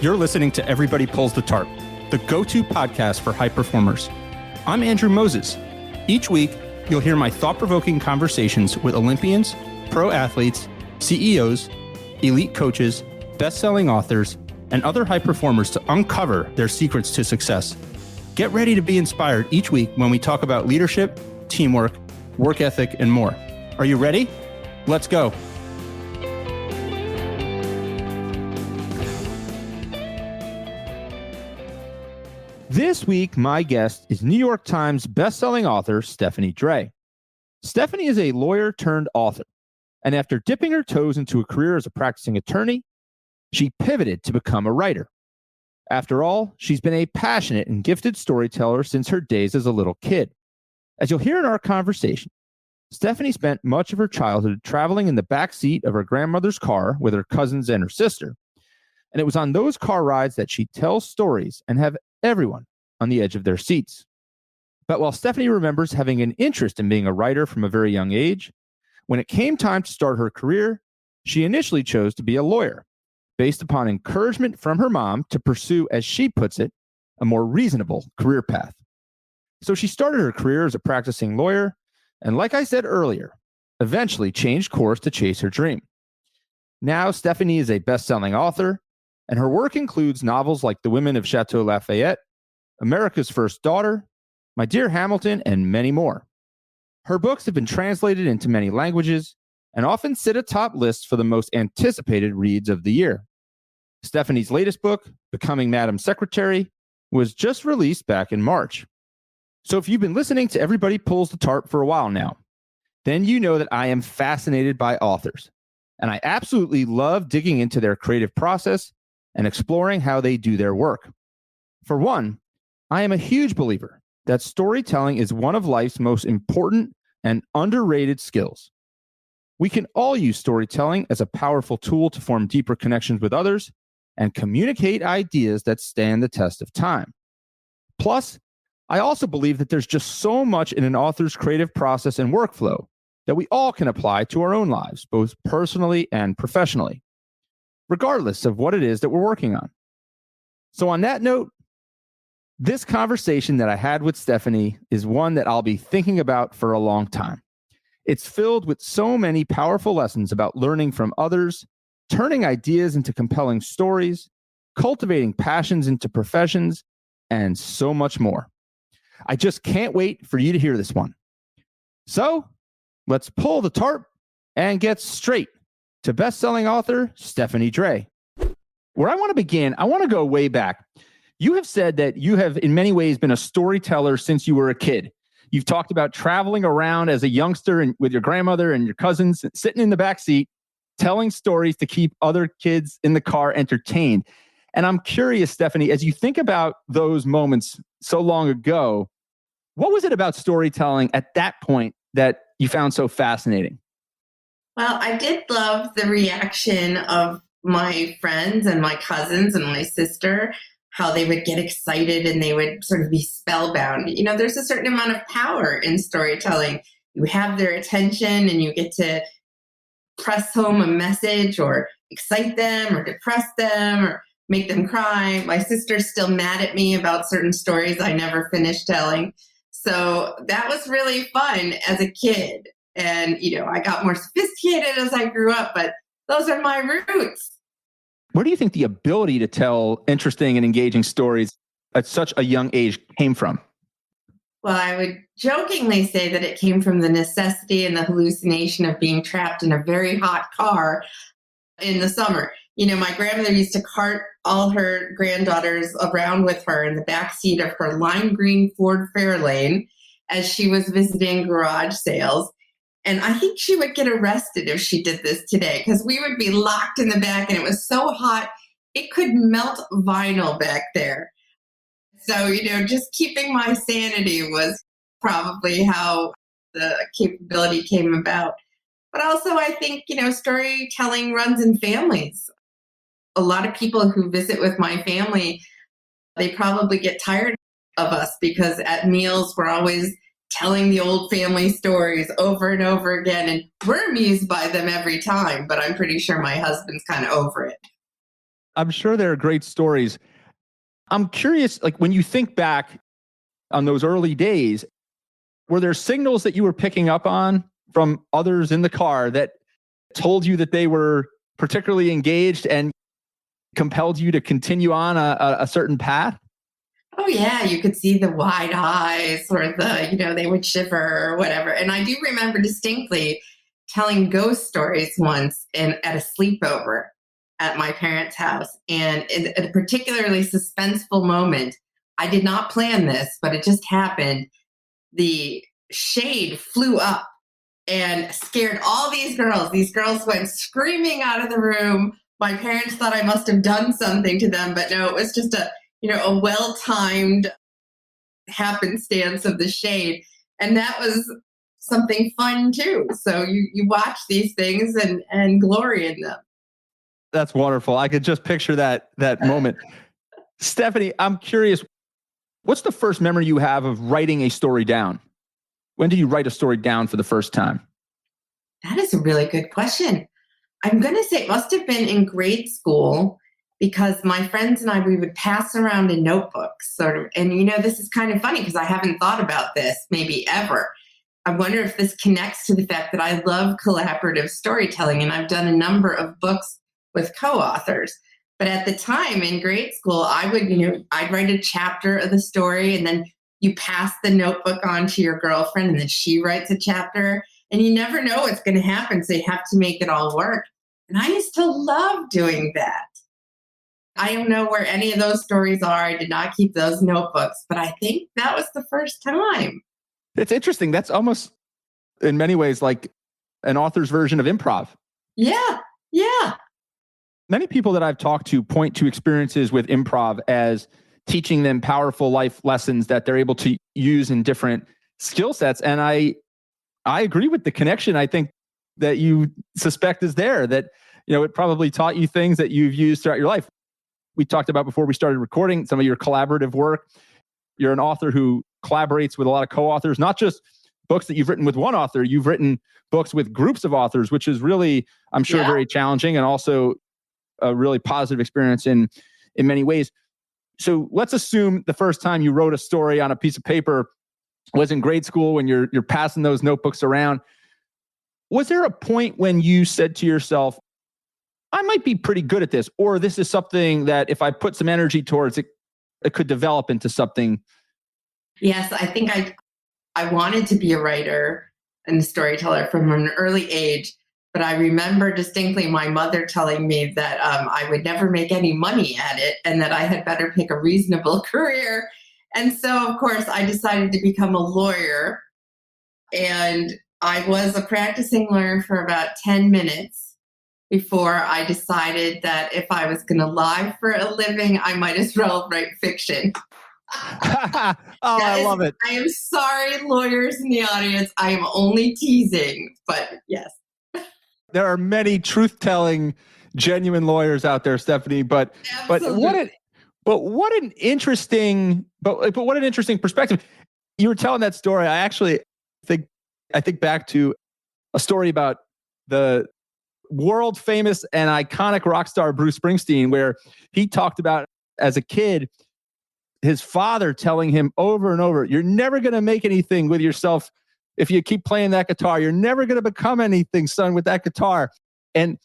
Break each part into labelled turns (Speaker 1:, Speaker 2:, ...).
Speaker 1: You're listening to Everybody Pulls the Tarp, the go-to podcast for high performers. I'm Andrew Moses. Each week, you'll hear my thought-provoking conversations with Olympians, pro athletes, CEOs, elite coaches, best-selling authors, and other high performers to uncover their secrets to success. Get ready to be inspired each week when we talk about leadership, teamwork, work ethic, and more. Are you ready? Let's go. This week, my guest is New York Times bestselling author Stephanie Dray. Stephanie is a lawyer turned author, and after dipping her toes into a career as a practicing attorney, she pivoted to become a writer. After all, she's been a passionate and gifted storyteller since her days as a little kid. As you'll hear in our conversation, Stephanie spent much of her childhood traveling in the back seat of her grandmother's car with her cousins and her sister. And it was on those car rides that she tells stories and have everyone on the edge of their seats. But while Stephanie remembers having an interest in being a writer from a very young age, when it came time to start her career, she initially chose to be a lawyer, based upon encouragement from her mom to pursue, as she puts it, a more reasonable career path. So she started her career as a practicing lawyer, and like I said earlier, eventually changed course to chase her dream. Now, Stephanie is a best-selling author, and her work includes novels like The Women of Chateau Lafayette, America's First Daughter, My Dear Hamilton, and many more. Her books have been translated into many languages and often sit atop lists for the most anticipated reads of the year. Stephanie's latest book, Becoming Madam Secretary, was just released back in March. So if you've been listening to Everybody Pulls the Tarp for a while now, then you know that I am fascinated by authors, and I absolutely love digging into their creative process and exploring how they do their work. For one, I am a huge believer that storytelling is one of life's most important and underrated skills. We can all use storytelling as a powerful tool to form deeper connections with others and communicate ideas that stand the test of time. Plus, I also believe that there's just so much in an author's creative process and workflow that we all can apply to our own lives, both personally and professionally, regardless of what it is that we're working on. So on that note, this conversation that I had with Stephanie is one that I'll be thinking about for a long time. It's filled with so many powerful lessons about learning from others, turning ideas into compelling stories, cultivating passions into professions, and so much more. I just can't wait for you to hear this one. So let's pull the tarp and get straight to best-selling author Stephanie Dray. Where I want to begin, I want to go way back. You have said that you have in many ways been a storyteller since you were a kid. You've talked about traveling around as a youngster and with your grandmother and your cousins, sitting in the back seat, telling stories to keep other kids in the car entertained. And I'm curious, Stephanie, as you think about those moments so long ago, what was it about storytelling at that point that you found so fascinating?
Speaker 2: Well, I did love the reaction of my friends and my cousins and my sister, how they would get excited and they would sort of be spellbound. You know, there's a certain amount of power in storytelling. You have their attention and you get to press home a message or excite them or depress them or make them cry. My sister's still mad at me about certain stories I never finished telling. So that was really fun as a kid. And, you know, I got more sophisticated as I grew up, but those are my roots.
Speaker 1: Where do you think the ability to tell interesting and engaging stories at such a young age came from?
Speaker 2: Well, I would jokingly say that it came from the necessity and the hallucination of being trapped in a very hot car in the summer. You know, my grandmother used to cart all her granddaughters around with her in the backseat of her lime green Ford Fairlane as she was visiting garage sales. And I think she would get arrested if she did this today because we would be locked in the back and it was so hot, it could melt vinyl back there. So, you know, just keeping my sanity was probably how the capability came about. But also, I think, you know, storytelling runs in families. A lot of people who visit with my family, they probably get tired of us because at meals, we're always telling the old family stories over and over again. And we're amused by them every time, but I'm pretty sure my husband's kind of over it.
Speaker 1: I'm sure there are great stories. I'm curious, like when you think back on those early days, were there signals that you were picking up on from others in the car that told you that they were particularly engaged and compelled you to continue on a certain path?
Speaker 2: Oh yeah, you could see the wide eyes or they would shiver or whatever. And I do remember distinctly telling ghost stories once at a sleepover at my parents' house. And in a particularly suspenseful moment, I did not plan this, but it just happened. The shade flew up and scared all these girls. These girls went screaming out of the room. My parents thought I must have done something to them, but no, it was just a well-timed happenstance of the shade. And that was something fun too. So you watch these things and glory in them.
Speaker 1: That's wonderful. I could just picture that moment. Stephanie, I'm curious, what's the first memory you have of writing a story down? When did you write a story down for the first time?
Speaker 2: That is a really good question. I'm going to say it must have been in grade school because my friends and we would pass around in notebooks sort of. And, this is kind of funny because I haven't thought about this maybe ever. I wonder if this connects to the fact that I love collaborative storytelling and I've done a number of books with co-authors. But at the time in grade school, I'd write a chapter of the story and then you pass the notebook on to your girlfriend and then she writes a chapter and you never know what's going to happen. So you have to make it all work. And I used to love doing that. I don't know where any of those stories are. I did not keep those notebooks, but I think that was the first time.
Speaker 1: It's interesting. That's almost in many ways like an author's version of improv.
Speaker 2: Yeah. Yeah.
Speaker 1: Many people that I've talked to point to experiences with improv as teaching them powerful life lessons that they're able to use in different skill sets. And I agree with the connection. I think that you suspect is there, that, it probably taught you things that you've used throughout your life. We talked about before we started recording some of your collaborative work. You're an author who collaborates with a lot of co-authors, not just books that you've written with one author, you've written books with groups of authors, which is really, I'm sure, very challenging and also a really positive experience in many ways. So let's assume the first time you wrote a story on a piece of paper was in grade school when you're passing those notebooks around. Was there a point when you said to yourself, I might be pretty good at this, or this is something that if I put some energy towards it, it could develop into something?
Speaker 2: Yes, I think I wanted to be a writer and a storyteller from an early age. But I remember distinctly my mother telling me that I would never make any money at it and that I had better pick a reasonable career. And so, of course, I decided to become a lawyer. And I was a practicing lawyer for about 10 minutes before I decided that if I was going to lie for a living, I might as well write fiction.
Speaker 1: I love it.
Speaker 2: I am sorry, lawyers in the audience. I am only teasing, but yes.
Speaker 1: There are many truth-telling, genuine lawyers out there, Stephanie. But what an interesting perspective. You were telling that story. I actually think back to a story about the world famous and iconic rock star Bruce Springsteen, where he talked about as a kid his father telling him over and over, "You're never going to make anything with yourself. If you keep playing that guitar, you're never going to become anything, son, with that guitar." And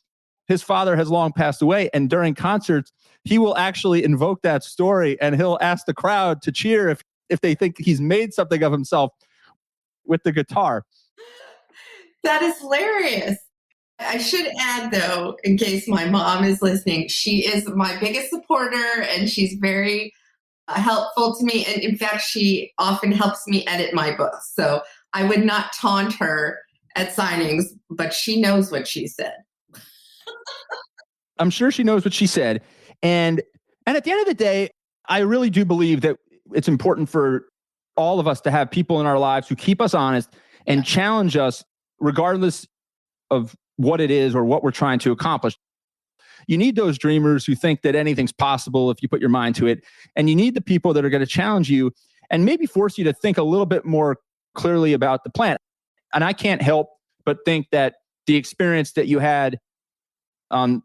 Speaker 1: his father has long passed away. And during concerts, he will actually invoke that story and he'll ask the crowd to cheer if they think he's made something of himself with the guitar.
Speaker 2: That is hilarious. I should add, though, in case my mom is listening, she is my biggest supporter and she's very helpful to me. And in fact, she often helps me edit my books. So I would not taunt her at signings, but she knows what she said.
Speaker 1: I'm sure she knows what she said. And at the end of the day, I really do believe that it's important for all of us to have people in our lives who keep us honest and challenge us regardless of what it is or what we're trying to accomplish. You need those dreamers who think that anything's possible if you put your mind to it. And you need the people that are going to challenge you and maybe force you to think a little bit more clearly about the plan. And I can't help but think that the experience that you had on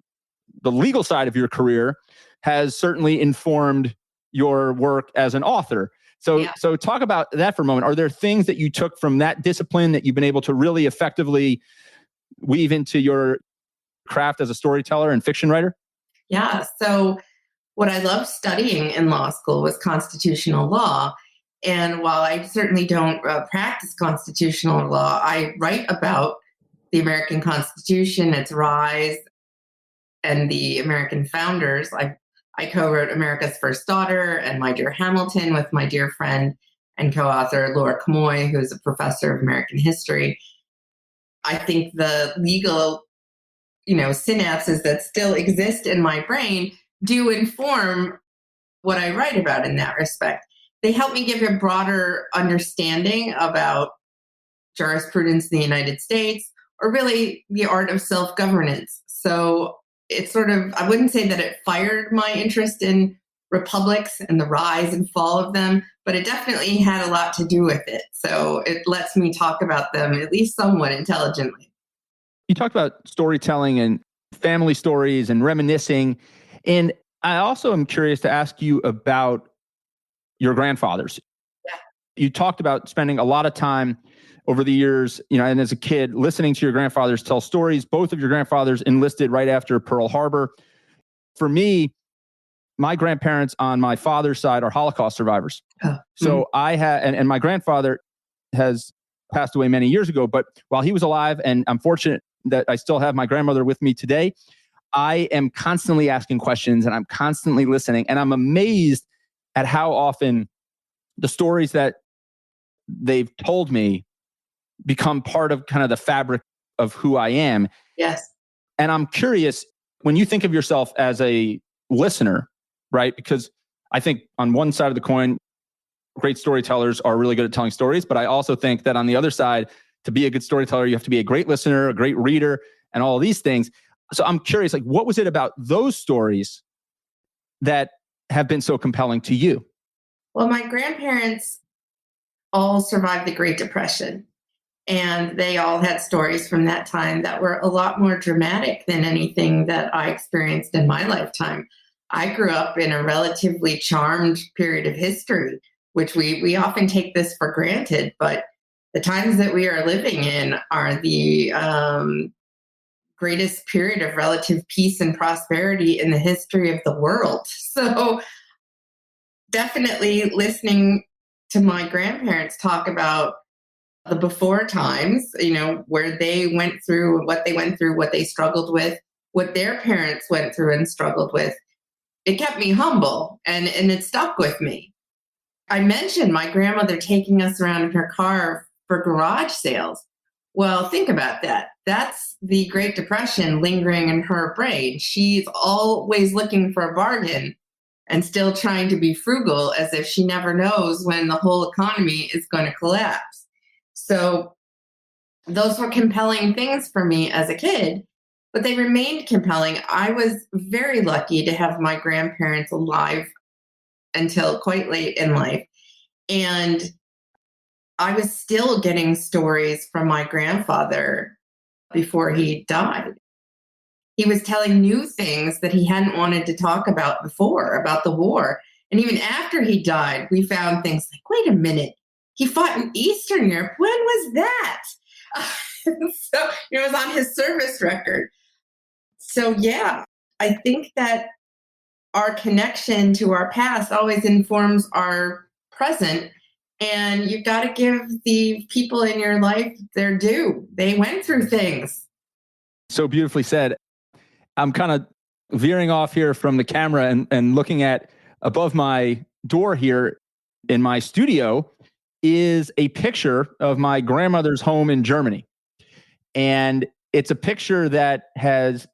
Speaker 1: the legal side of your career has certainly informed your work as an author. So talk about that for a moment. Are there things that you took from that discipline that you've been able to really effectively weave into your craft as a storyteller and fiction writer?
Speaker 2: Yeah. So what I loved studying in law school was constitutional law. And while I certainly don't practice constitutional law, I write about the American Constitution, its rise, and the American founders. I co-wrote America's First Daughter and My Dear Hamilton with my dear friend and co-author Laura Camoy, who's a professor of American history. I think the legal, synapses that still exist in my brain do inform what I write about in that respect. They help me give a broader understanding about jurisprudence in the United States, or really the art of self-governance. So it's sort of, I wouldn't say that it fired my interest in republics and the rise and fall of them, but it definitely had a lot to do with it. So it lets me talk about them at least somewhat intelligently.
Speaker 1: You talked about storytelling and family stories and reminiscing. And I also am curious to ask you about your grandfathers.
Speaker 2: Yeah.
Speaker 1: You talked about spending a lot of time over the years, and as a kid, listening to your grandfathers tell stories. Both of your grandfathers enlisted right after Pearl Harbor. For me, my grandparents on my father's side are Holocaust survivors.
Speaker 2: Oh.
Speaker 1: So I had, and my grandfather has passed away many years ago, but while he was alive, and I'm fortunate that I still have my grandmother with me today, I am constantly asking questions and I'm constantly listening. And I'm amazed at how often the stories that they've told me become part of kind of the fabric of who I am.
Speaker 2: Yes.
Speaker 1: And I'm curious, when you think of yourself as a listener, right? Because I think on one side of the coin, great storytellers are really good at telling stories. But I also think that on the other side, to be a good storyteller, you have to be a great listener, a great reader, and all of these things. So I'm curious, like, what was it about those stories that have been so compelling to you?
Speaker 2: Well, my grandparents all survived the Great Depression, and they all had stories from that time that were a lot more dramatic than anything that I experienced in my lifetime. I grew up in a relatively charmed period of history, which we often take this for granted, but the times that we are living in are the greatest period of relative peace and prosperity in the history of the world. So definitely listening to my grandparents talk about the before times, where they went through, what they struggled with, what their parents went through and struggled with, it kept me humble and it stuck with me. I mentioned my grandmother taking us around in her car for garage sales. Well, think about that. That's the Great Depression lingering in her brain. She's always looking for a bargain and still trying to be frugal, as if she never knows when the whole economy is going to collapse. So those were compelling things for me as a kid, but they remained compelling. I was very lucky to have my grandparents alive until quite late in life. And I was still getting stories from my grandfather before he died. He was telling new things that he hadn't wanted to talk about before, about the war. And even after he died, we found things like, wait a minute, he fought in Eastern Europe. When was that? So it was on his service record. So yeah, I think that our connection to our past always informs our present. And you've got to give the people in your life their due. They went through things.
Speaker 1: So beautifully said. I'm kind of veering off here from the camera and looking at above my door here in my studio is a picture of my grandmother's home in Germany. And it's a picture that has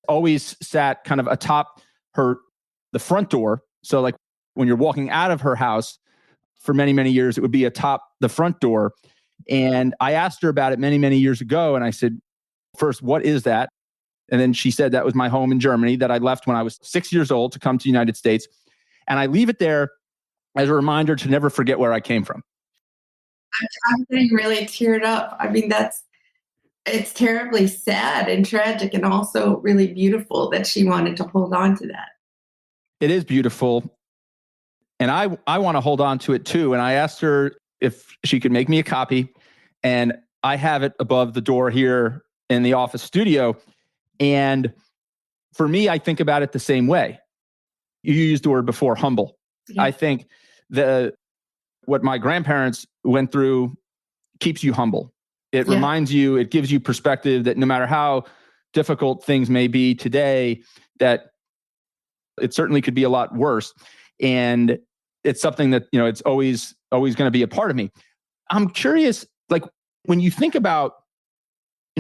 Speaker 1: always sat kind of atop the front door. So like when you're walking out of her house for many, many years, it would be atop the front door. And I asked her about it many, many years ago. And I said, first, what is that? And then she said that was my home in Germany that I left when I was 6 years old to come to the United States. And I leave it there as a reminder to never forget where I came from.
Speaker 2: I'm getting really teared up. I mean, it's terribly sad and tragic and also really beautiful that she wanted to hold on to that.
Speaker 1: It is beautiful. And I want to hold on to it too. And I asked her if she could make me a copy. And I have it above the door here in the office studio. And for me, I think about it the same way. You used the word before, humble.
Speaker 2: Yeah.
Speaker 1: I think what my grandparents went through keeps you humble. It reminds you, it gives you perspective that no matter how difficult things may be today, that it certainly could be a lot worse. And it's something that, it's always going to be a part of me. I'm curious, like when you think about,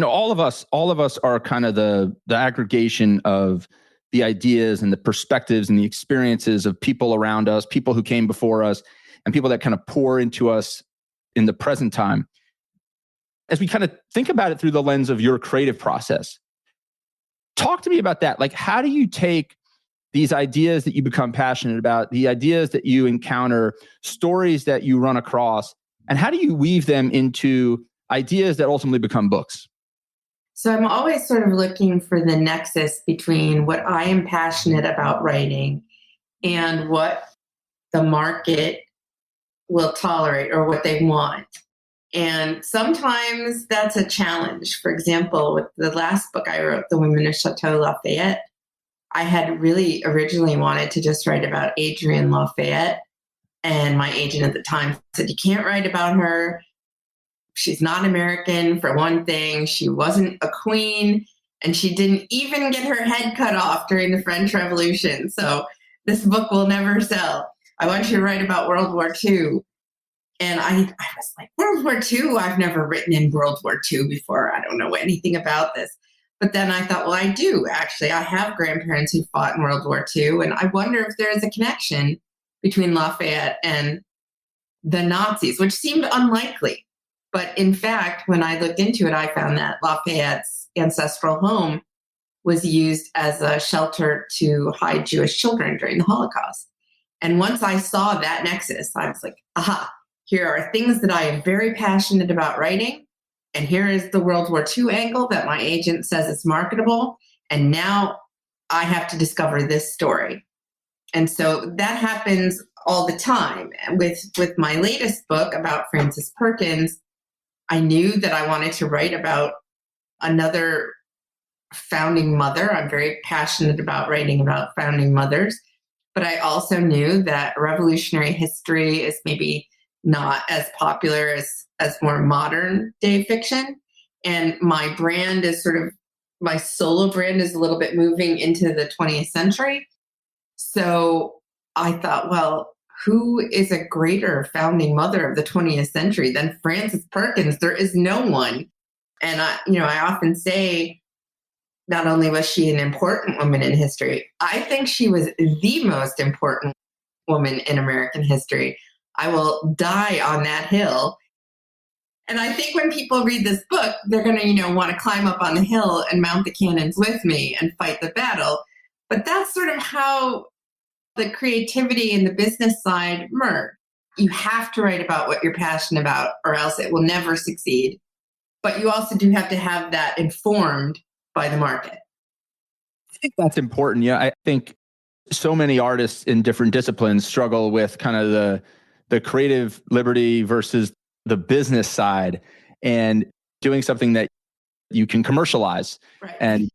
Speaker 1: all of us are kind of the aggregation of the ideas and the perspectives and the experiences of people around us, people who came before us, and people that kind of pour into us in the present time. As we kind of think about it through the lens of your creative process, talk to me about that. Like, how do you take these ideas that you become passionate about, the ideas that you encounter, stories that you run across, and how do you weave them into ideas that ultimately become books?
Speaker 2: So I'm always sort of looking for the nexus between what I am passionate about writing and what the market will tolerate or what they want. And sometimes that's a challenge. For example, with the last book I wrote, The Women of Chateau Lafayette, I had really originally wanted to just write about Adrienne Lafayette. And my agent at the time said, you can't write about her. She's not American, for one thing. She wasn't a queen, and she didn't even get her head cut off during the French Revolution. So this book will never sell. I want you to write about World War II. And I was like, World War II? I've never written in World War II before. I don't know anything about this. But then I thought, well, I do, actually. I have grandparents who fought in World War II, and I wonder if there is a connection between Lafayette and the Nazis, which seemed unlikely. But in fact, when I looked into it, I found that Lafayette's ancestral home was used as a shelter to hide Jewish children during the Holocaust. And once I saw that nexus, I was like, aha, here are things that I am very passionate about writing. And here is the World War II angle that my agent says is marketable. And now I have to discover this story. And so that happens all the time. With my latest book about Frances Perkins, I knew that I wanted to write about another founding mother. I'm very passionate about writing about founding mothers. But I also knew that revolutionary history is maybe not as popular as more modern day fiction. And my brand is sort of, my solo brand is a little bit moving into the 20th century. So I thought, well, who is a greater founding mother of the 20th century than Frances Perkins? There is no one. And I often say, not only was she an important woman in history, I think she was the most important woman in American history. I will die on that hill. And I think when people read this book, they're going to, want to climb up on the hill and mount the cannons with me and fight the battle. But that's sort of how the creativity and the business side merge. You have to write about what you're passionate about, or else it will never succeed. But you also do have to have that informed by the market.
Speaker 1: I think that's important. Yeah, I think so many artists in different disciplines struggle with kind of the creative liberty versus the business side, and doing something that you can commercialize and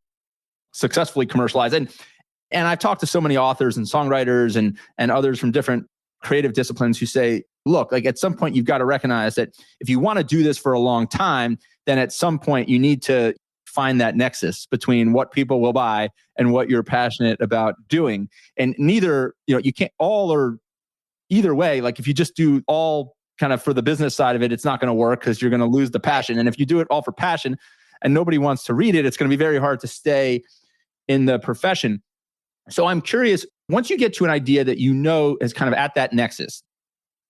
Speaker 1: successfully commercialize. And I've talked to so many authors and songwriters and others from different creative disciplines who say, look, like at some point you've got to recognize that if you want to do this for a long time, then at some point you need to find that nexus between what people will buy and what you're passionate about doing. And neither, you can't all or either way. Like if you just do all kind of for the business side of it, it's not going to work because you're going to lose the passion. And if you do it all for passion and nobody wants to read it, it's going to be very hard to stay in the profession. So I'm curious, once you get to an idea that is kind of at that nexus,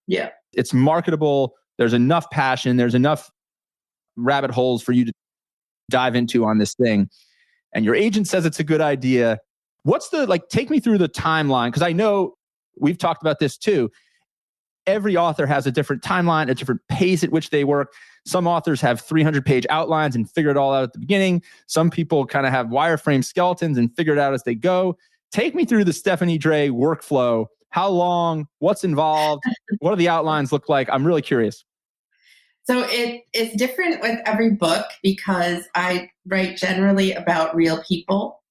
Speaker 1: it's marketable, there's enough passion, there's enough rabbit holes for you to dive into on this thing, and your agent says it's a good idea. What's take me through the timeline? Because I know we've talked about this too. Every author has a different timeline, a different pace at which they work. Some authors have 300-page outlines and figure it all out at the beginning. Some people kind of have wireframe skeletons and figure it out as they go. Take me through the Stephanie Dray workflow. How long? What's involved? What do the outlines look like? I'm really curious.
Speaker 2: So it's different with every book because I write generally about real people.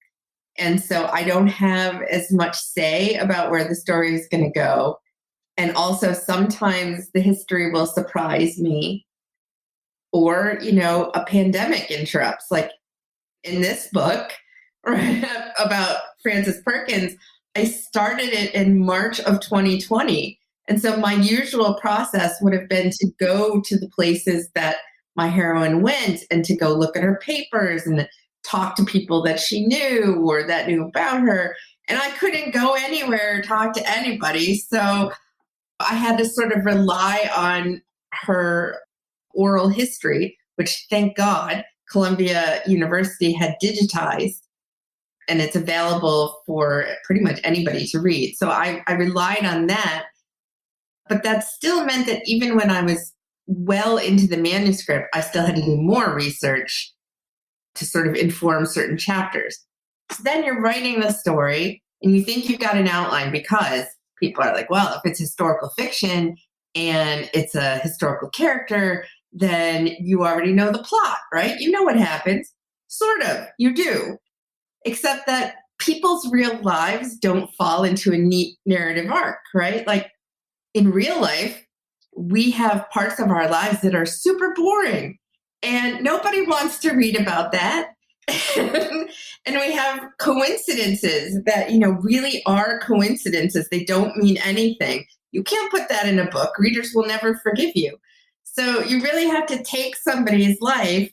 Speaker 2: And so I don't have as much say about where the story is going to go. And also sometimes the history will surprise me, or, a pandemic interrupts. Like in this book, right, about Frances Perkins, I started it in March of 2020. And so my usual process would have been to go to the places that my heroine went and to go look at her papers and talk to people that she knew or that knew about her. And I couldn't go anywhere or talk to anybody. So I had to sort of rely on her oral history, which thank God Columbia University had digitized, and it's available for pretty much anybody to read. So I relied on that. But that still meant that even when I was well into the manuscript, I still had to do more research to sort of inform certain chapters. So then you're writing the story and you think you've got an outline because people are like, well, if it's historical fiction and it's a historical character, then you already know the plot, right? You know what happens. Sort of, you do. Except that people's real lives don't fall into a neat narrative arc, right? Like in real life, we have parts of our lives that are super boring and nobody wants to read about that. And we have coincidences that, really are coincidences. They don't mean anything. You can't put that in a book. Readers will never forgive you. So you really have to take somebody's life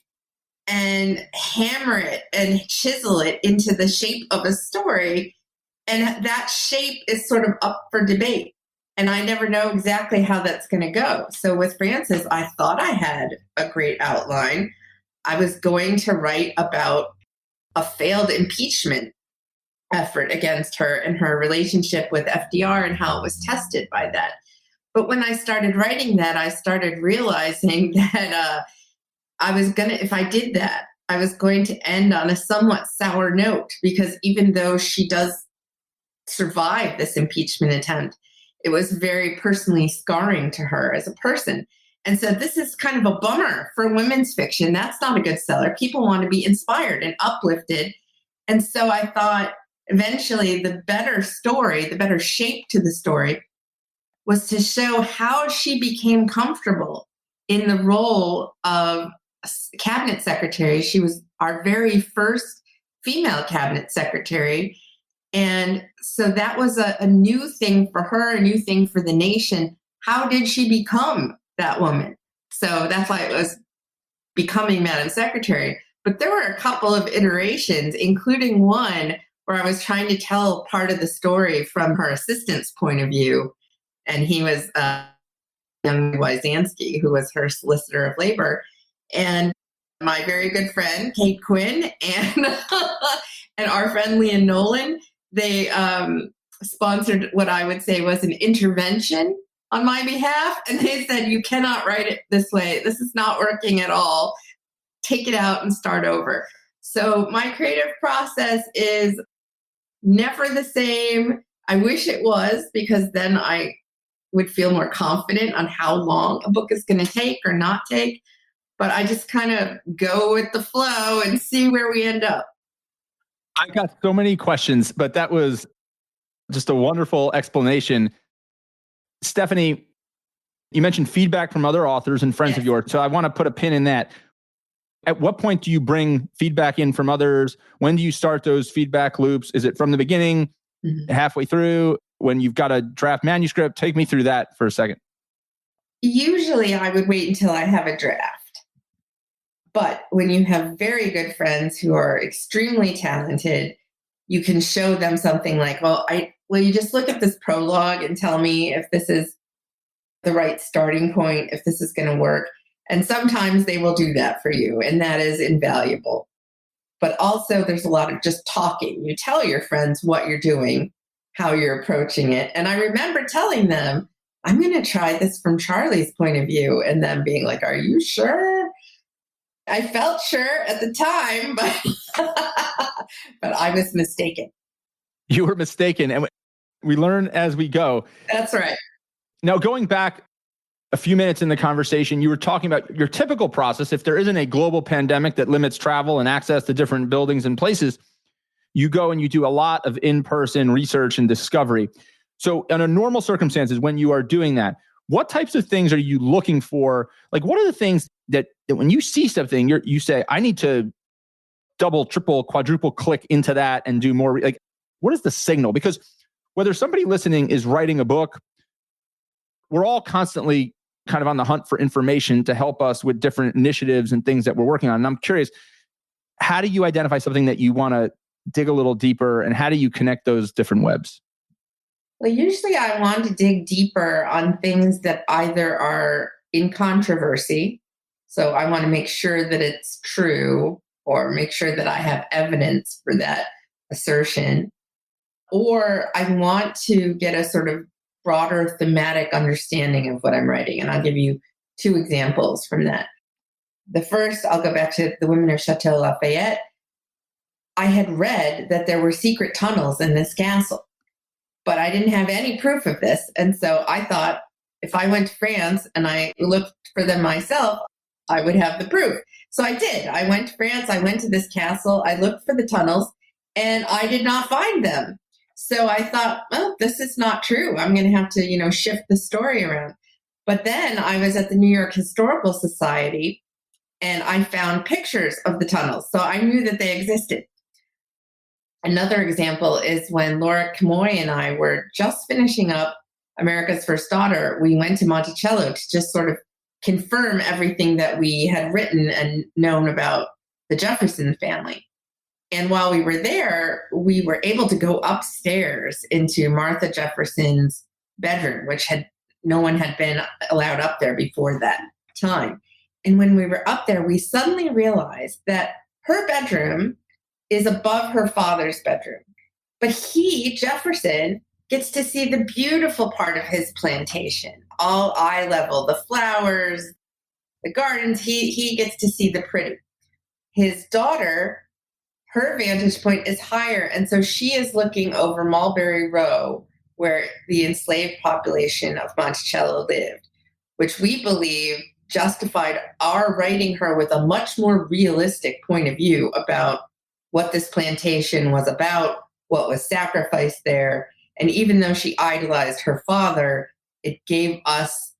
Speaker 2: and hammer it and chisel it into the shape of a story. And that shape is sort of up for debate. And I never know exactly how that's going to go. So with Frances, I thought I had a great outline. I was going to write about a failed impeachment effort against her and her relationship with FDR and how it was tested by that. But when I started writing that, I started realizing that if I did that, I was going to end on a somewhat sour note, because even though she does survive this impeachment attempt, it was very personally scarring to her as a person. And so this is kind of a bummer for women's fiction. That's not a good seller. People want to be inspired and uplifted. And so I thought eventually the better story, the better shape to the story, was to show how she became comfortable in the role of cabinet secretary. She was our very first female cabinet secretary. And so that was a new thing for her, a new thing for the nation. How did she become that woman? So that's why it was becoming Madam Secretary. But there were a couple of iterations, including one where I was trying to tell part of the story from her assistant's point of view. And he was young Wyzanski, who was her solicitor of labor. And my very good friend, Kate Quinn, and and our friend Leon Nolan, they sponsored what I would say was an intervention on my behalf. And they said, you cannot write it this way. This is not working at all. Take it out and start over. So my creative process is never the same. I wish it was, because then I would feel more confident on how long a book is going to take or not take. But I just kind of go with the flow and see where we end up.
Speaker 1: I got so many questions, but that was just a wonderful explanation. Stephanie, you mentioned feedback from other authors and friends of yours. So I want to put a pin in that. At what point do you bring feedback in from others? When do you start those feedback loops? Is it from the beginning, halfway through, when you've got a draft manuscript? Take me through that for a second.
Speaker 2: Usually I would wait until I have a draft. But when you have very good friends who are extremely talented, you can show them something like, will you just look at this prologue and tell me if this is the right starting point, if this is going to work. And sometimes they will do that for you, and that is invaluable. But also there's a lot of just talking. You tell your friends what you're doing, how you're approaching it. And I remember telling them, I'm going to try this from Charlie's point of view. And then being like, are you sure? I felt sure at the time, but I was mistaken.
Speaker 1: You were mistaken. And we learn as we go.
Speaker 2: That's right.
Speaker 1: Now, going back a few minutes in the conversation, you were talking about your typical process. If there isn't a global pandemic that limits travel and access to different buildings and places, you go and you do a lot of in-person research and discovery. So under normal circumstances, when you are doing that, what types of things are you looking for? Like, what are the things that when you see something, you say, I need to double, triple, quadruple click into that and do more? Like, what is the signal? Because whether somebody listening is writing a book, we're all constantly kind of on the hunt for information to help us with different initiatives and things that we're working on. And I'm curious, how do you identify something that you want to dig a little deeper, and how do you connect those different webs?
Speaker 2: Well, usually I want to dig deeper on things that either are in controversy. So I want to make sure that it's true, or make sure that I have evidence for that assertion. Or I want to get a sort of broader thematic understanding of what I'm writing. And I'll give you two examples from that. The first, I'll go back to The Women of Chateau Lafayette. I had read that there were secret tunnels in this castle, but I didn't have any proof of this. And so I thought if I went to France and I looked for them myself, I would have the proof. So I did. I went to France. I went to this castle. I looked for the tunnels and I did not find them. So I thought, well, this is not true. I'm going to have to, shift the story around. But then I was at the New York Historical Society and I found pictures of the tunnels. So I knew that they existed. Another example is when Laura Camoy and I were just finishing up America's First Daughter, we went to Monticello to just sort of confirm everything that we had written and known about the Jefferson family. And while we were there, we were able to go upstairs into Martha Jefferson's bedroom, which no one had been allowed up there before that time. And when we were up there, we suddenly realized that her bedroom is above her father's bedroom. But Jefferson, gets to see the beautiful part of his plantation, all eye level, the flowers, the gardens. He gets to see the pretty. His daughter, her vantage point is higher. And so she is looking over Mulberry Row, where the enslaved population of Monticello lived, which we believe justified our writing her with a much more realistic point of view about what this plantation was about, what was sacrificed there. And even though she idolized her father, it gave us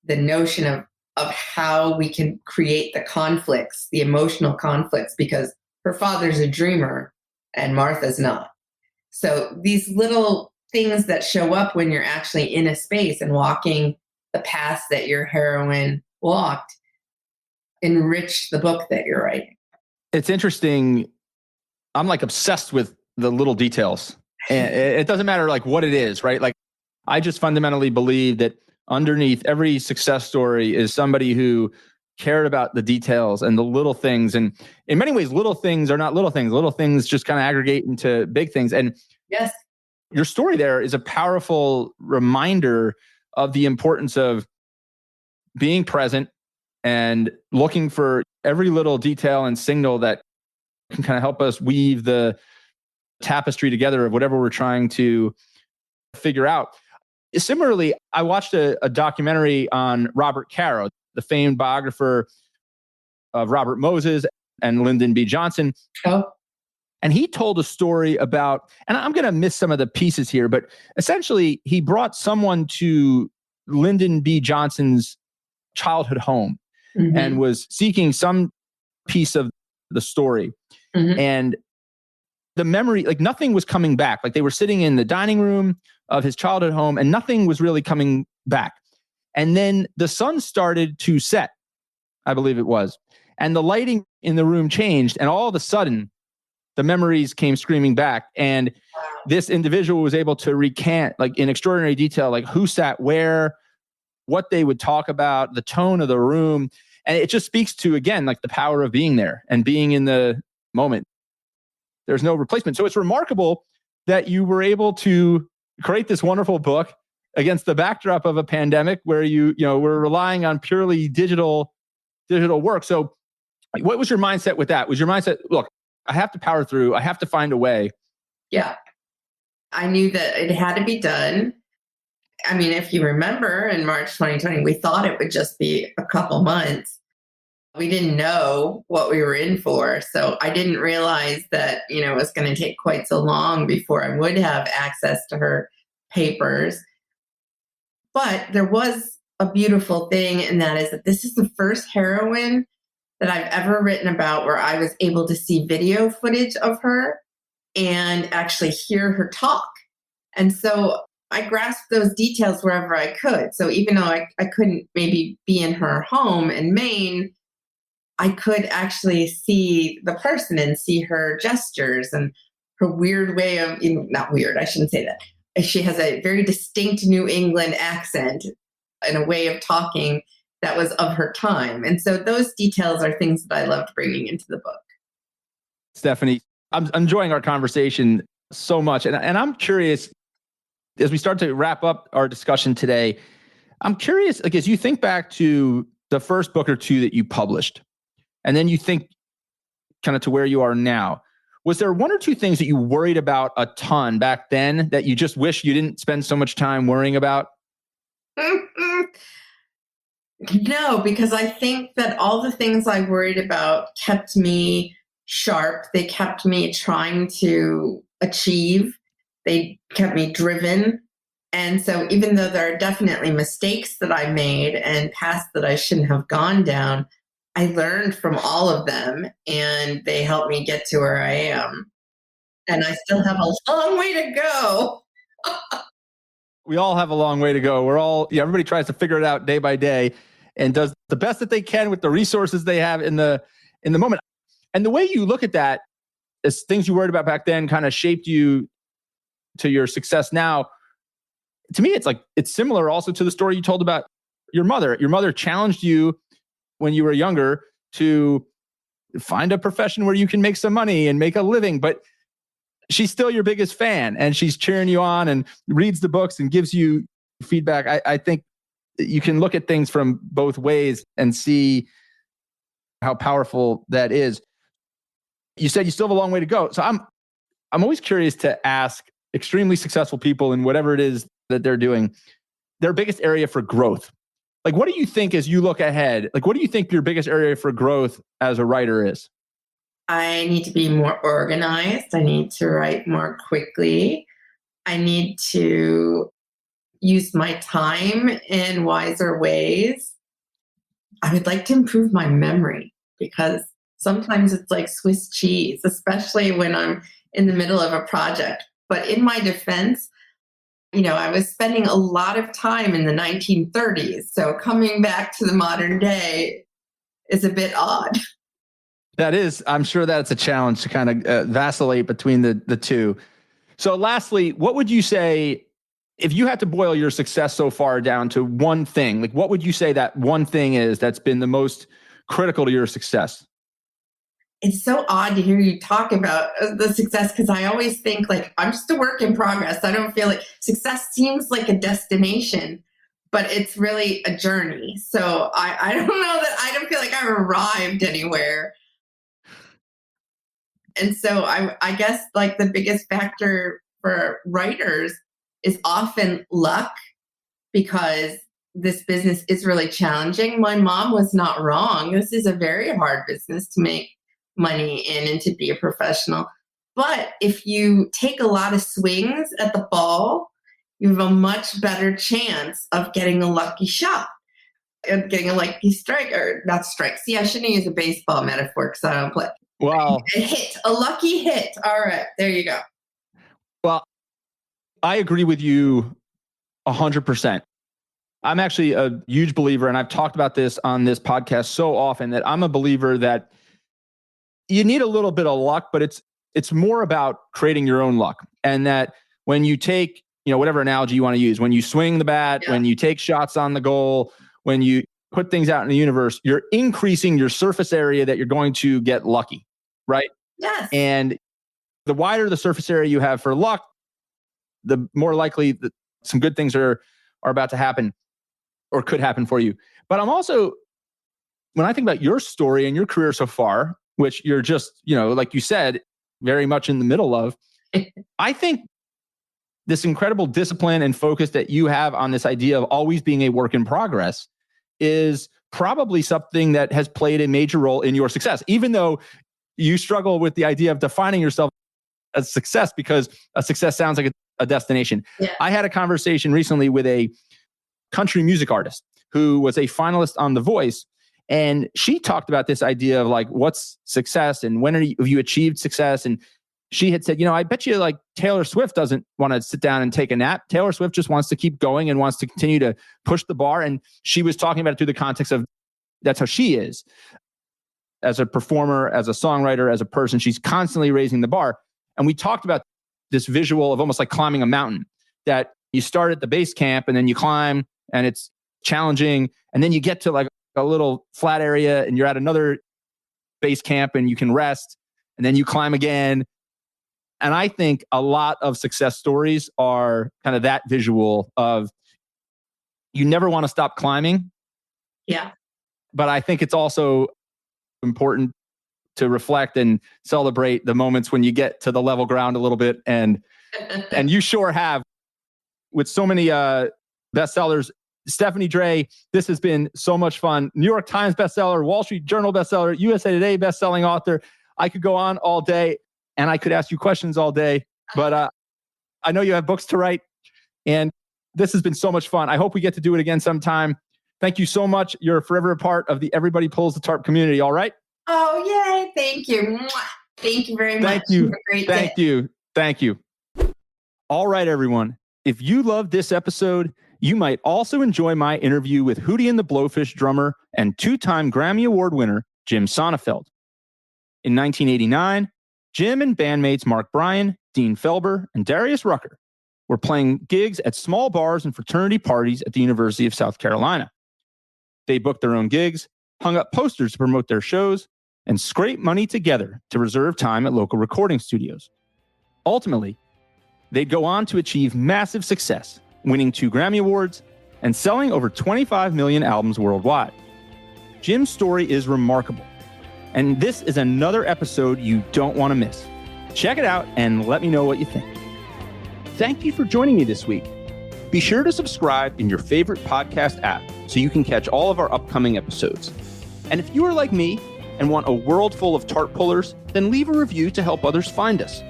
Speaker 2: the notion of how we can create the conflicts, the emotional conflicts, because her father's a dreamer and Martha's not. So these little things that show up when you're actually in a space and walking the paths that your heroine walked enrich the book that you're writing.
Speaker 1: It's interesting. I'm like obsessed with the little details. And it doesn't matter like what it is, right? Like I just fundamentally believe that underneath every success story is somebody who cared about the details and the little things. And in many ways, little things are not little things. Little things just kind of aggregate into big things. And
Speaker 2: yes,
Speaker 1: your story there is a powerful reminder of the importance of being present and looking for every little detail and signal that can kind of help us weave the tapestry together of whatever we're trying to figure out. Similarly, I watched a documentary on Robert Caro, the famed biographer of Robert Moses and Lyndon B. Johnson.
Speaker 2: Oh.
Speaker 1: And he told a story about, and I'm going to miss some of the pieces here, but essentially he brought someone to Lyndon B. Johnson's childhood home and was seeking some piece of the story. And the memory, like nothing was coming back. Like they were sitting in the dining room of his childhood home and nothing was really coming back. And then the sun started to set, I believe it was. And the lighting in the room changed. And all of a sudden, the memories came screaming back. And this individual was able to recant, like in extraordinary detail, like who sat where, what they would talk about, the tone of the room. And it just speaks to, again, like the power of being there and being in the moment. There's no replacement. So it's remarkable that you were able to create this wonderful book against the backdrop of a pandemic where we're relying on purely digital work. So what was your mindset with that? Was your mindset, look, I have to power through, I have to find a way?
Speaker 2: Yeah. I knew that it had to be done. I mean, if you remember in March 2020, we thought it would just be a couple months. We didn't know what we were in for. So I didn't realize that, it was going to take quite so long before I would have access to her papers. But there was a beautiful thing, and that is that this is the first heroine that I've ever written about where I was able to see video footage of her and actually hear her talk. And so I grasped those details wherever I could. So even though I couldn't maybe be in her home in Maine, I could actually see the person and see her gestures and her weird way of, not weird, I shouldn't say that. She has a very distinct New England accent and a way of talking that was of her time. And so those details are things that I loved bringing into the book.
Speaker 1: Stephanie, I'm enjoying our conversation so much. And I'm curious, as we start to wrap up our discussion today, I'm curious, like, as you think back to the first book or two that you published, and then you think kind of to where you are now, was there one or two things that you worried about a ton back then that you just wish you didn't spend so much time worrying about?
Speaker 2: No, because I think that all the things I worried about kept me sharp. They kept me trying to achieve. They kept me driven. And so even though there are definitely mistakes that I made and paths that I shouldn't have gone down, I learned from all of them, and they helped me get to where I am. And I still have a long way to go.
Speaker 1: We all have a long way to go. Everybody tries to figure it out day by day and does the best that they can with the resources they have in the moment. And the way you look at that, as things you worried about back then kind of shaped you to your success now. To me, it's similar also to the story you told about your mother. Your mother challenged you when you were younger to find a profession where you can make some money and make a living, but she's still your biggest fan, and she's cheering you on and reads the books and gives you feedback. I think you can look at things from both ways and see how powerful that is. You said you still have a long way to go. So I'm always curious to ask extremely successful people in whatever it is that they're doing, their biggest area for growth. Like, what do you think as you look ahead? Like, what do you think your biggest area for growth as a writer is?
Speaker 2: I need to be more organized. I need to write more quickly. I need to use my time in wiser ways. I would like to improve my memory, because sometimes it's like Swiss cheese, especially when I'm in the middle of a project. But in my defense, I was spending a lot of time in the 1930s. So coming back to the modern day is a bit odd.
Speaker 1: That is, I'm sure that's a challenge to kind of vacillate between the two. So lastly, what would you say, if you had to boil your success so far down to one thing, like what would you say that one thing is that's been the most critical to your success?
Speaker 2: It's so odd to hear you talk about the success, because I always think like I'm just a work in progress. I don't feel like success seems like a destination, but it's really a journey. So I don't know that I don't feel like I've arrived anywhere. And so I guess like the biggest factor for writers is often luck, because this business is really challenging. My mom was not wrong. This is a very hard business to make money in and to be a professional. But if you take a lot of swings at the ball, you have a much better chance of getting a lucky shot, of getting a lucky strike, or not strike. See, I shouldn't use a baseball metaphor because I don't play.
Speaker 1: Wow.
Speaker 2: A lucky hit. All right, there you go.
Speaker 1: Well, I agree with you 100%. I'm actually a huge believer, and I've talked about this on this podcast so often, that I'm a believer that you need a little bit of luck, but it's more about creating your own luck. And that when you take, whatever analogy you want to use, when you swing the bat, when you take shots on the goal, when you put things out in the universe, you're increasing your surface area that you're going to get lucky, right?
Speaker 2: Yes.
Speaker 1: And the wider the surface area you have for luck, the more likely that some good things are are about to happen or could happen for you. But I'm also, when I think about your story and your career so far, which you're just, like you said, very much in the middle of, I think this incredible discipline and focus that you have on this idea of always being a work in progress is probably something that has played a major role in your success, even though you struggle with the idea of defining yourself as success, because a success sounds like a destination.
Speaker 2: Yeah.
Speaker 1: I had a conversation recently with a country music artist who was a finalist on The Voice. And she talked about this idea of like, what's success and when have you achieved success? And she had said, I bet you like Taylor Swift doesn't want to sit down and take a nap. Taylor Swift just wants to keep going and wants to continue to push the bar. And she was talking about it through the context of that's how she is. As a performer, as a songwriter, as a person, she's constantly raising the bar. And we talked about this visual of almost like climbing a mountain, that you start at the base camp and then you climb and it's challenging. And then you get to like a little flat area and you're at another base camp and you can rest and then you climb again. And I think a lot of success stories are kind of that visual of you never want to stop climbing.
Speaker 2: Yeah.
Speaker 1: But I think it's also important to reflect and celebrate the moments when you get to the level ground a little bit. And you sure have with so many bestsellers. Stephanie Dray, this has been so much fun. New York Times bestseller, Wall Street Journal bestseller, USA Today bestselling author. I could go on all day and I could ask you questions all day, but I know you have books to write and this has been so much fun. I hope we get to do it again sometime. Thank you so much. You're forever a part of the Everybody Pulls the Tarp community. All right.
Speaker 2: Oh, yay. Thank you. Mwah. Thank you very much.
Speaker 1: Thank you.
Speaker 2: Have a great
Speaker 1: Thank
Speaker 2: day.
Speaker 1: you. Thank you. All right, everyone. If you loved this episode, you might also enjoy my interview with Hootie and the Blowfish drummer and two-time Grammy Award winner, Jim Sonnefeld. In 1989, Jim and bandmates Mark Bryan, Dean Felber, and Darius Rucker were playing gigs at small bars and fraternity parties at the University of South Carolina. They booked their own gigs, hung up posters to promote their shows, and scraped money together to reserve time at local recording studios. Ultimately, they'd go on to achieve massive success, winning 2 Grammy Awards and selling over 25 million albums worldwide. Jim's story is remarkable, and this is another episode you don't want to miss. Check it out and let me know what you think. Thank you for joining me this week. Be sure to subscribe in your favorite podcast app so you can catch all of our upcoming episodes. And if you are like me and want a world full of tarp pullers, then leave a review to help others find us.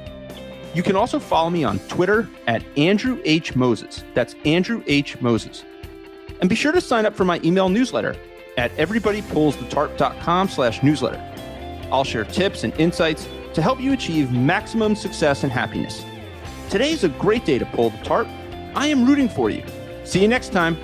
Speaker 1: You can also follow me on Twitter at Andrew H. Moses. That's Andrew H. Moses. And be sure to sign up for my email newsletter at everybodypullsthetarp.com/newsletter. I'll share tips and insights to help you achieve maximum success and happiness. Today's a great day to pull the tarp. I am rooting for you. See you next time.